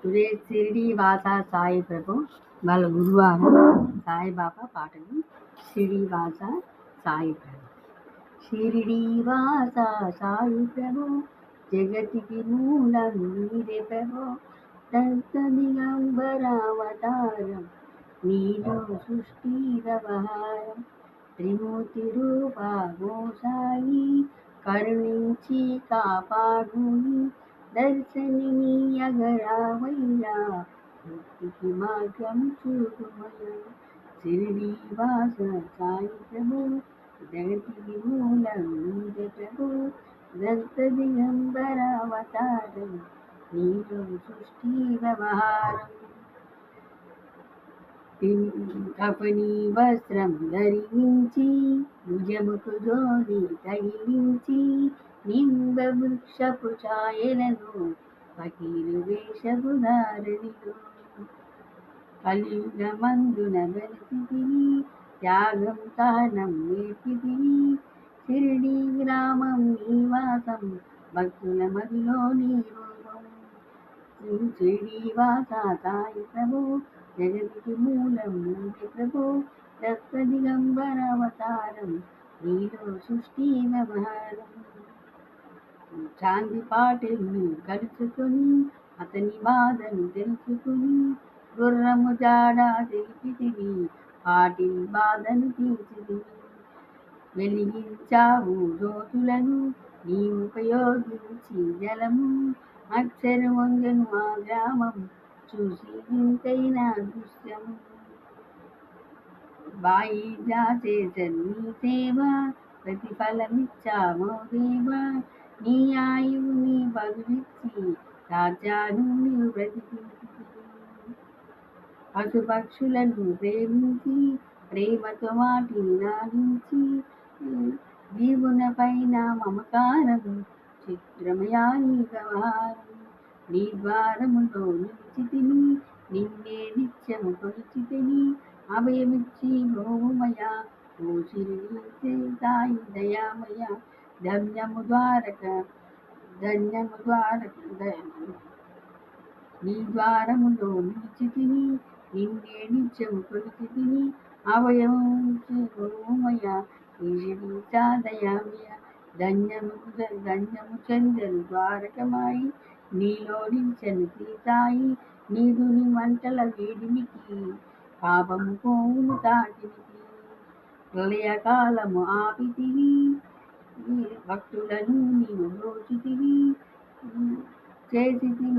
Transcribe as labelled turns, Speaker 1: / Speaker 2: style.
Speaker 1: Today Shirdi వాస సాయి ప్రభు వాళ్ళ గురువారం సాయిబాబా పాటలు. షిరిడి వాస సాయి ప్రభు. షిరిడి వాస సాయి ప్రభు జగతికి మూలం నీరే ప్రభు. దత్త దిగంబరావతారం నీలో సృష్టి వ్యవహారం. త్రిమూర్తి రూపా గోసాయి కరుణించి కాపాడుని. దర్శనమీయగరావయ్యా ముక్తికి మార్గం చూపుమయ్యా. షిరిడి వాస సాయి ప్రభు జగతికి మూలం నీరే ప్రభు. దత్త దిగంబరావతారం నీలో సృష్టి వ్యవహారం. కఫనీ వస్త్రం ధరించి భుజముకు జోలి తగిలించి నింబ వృక్షపు ఛాయలను ఫకీరు వేషపు ధారణిలో కలియుగమందున వెలిసితివి. త్యాగం సహనం నేర్పితివి. షిరిడి గ్రామం నివాసం భక్తుల మదిలో నీ రూపం. షిరిడి వాస సాయి ప్రభు జగతికి మూలం నీరే ప్రభు. దత్త దిగంబరావతారం నీలో సృష్టి వ్యవహారం. శాంతి పాటల్ని కలుసుకొని అతని బాధను తెలుసుకుని గుర్రము జాడ తెలిపితివి. పాటిల్ బాధను తీర్చితివి. వెలిగించావు జ్యోతులను నీవు ఉపయోగించి జలము. అక్షరం వందెను ఆ గ్రామం చూసి వింతైన దృశ్యము. బాయిజా చేసను నీ సేవ ప్రతిఫలమిచ్చామో దేవా. నీ ఆయువుని బదులిచ్చి రాజ్యాను నీవు బ్రతికించితివి. పశుపక్షులను ప్రేమించి ప్రేమతో వాటిని నాటించి దీవున పైన మమకారం చిత్రమయా నీ వ్యవహారం. నీ ద్వారములో నిలిచితిని నిన్నే నిత్యము కొలిచితిని. అభయమిచ్చి భోమమయ ఓ షిరిడి సాయి దయామయ. ధన్యము ద్వారక నీ ద్వారములో నిలిచితిని నిన్నే నిత్యము కొలిచితిని. అభయమిచ్చి భోమమయ ఈ షిరిడి దయామయ. ధన్యము చెందెను ద్వారకమాయి నీలో నిలిచెను శ్రీ సాయి. నీదు నీ మంటల వేడిమికి పాపము పోవును తాటినికి. ప్రళయకాలము ఆపితివి భక్తులను నీవు బ్రోచితివి. చేసితి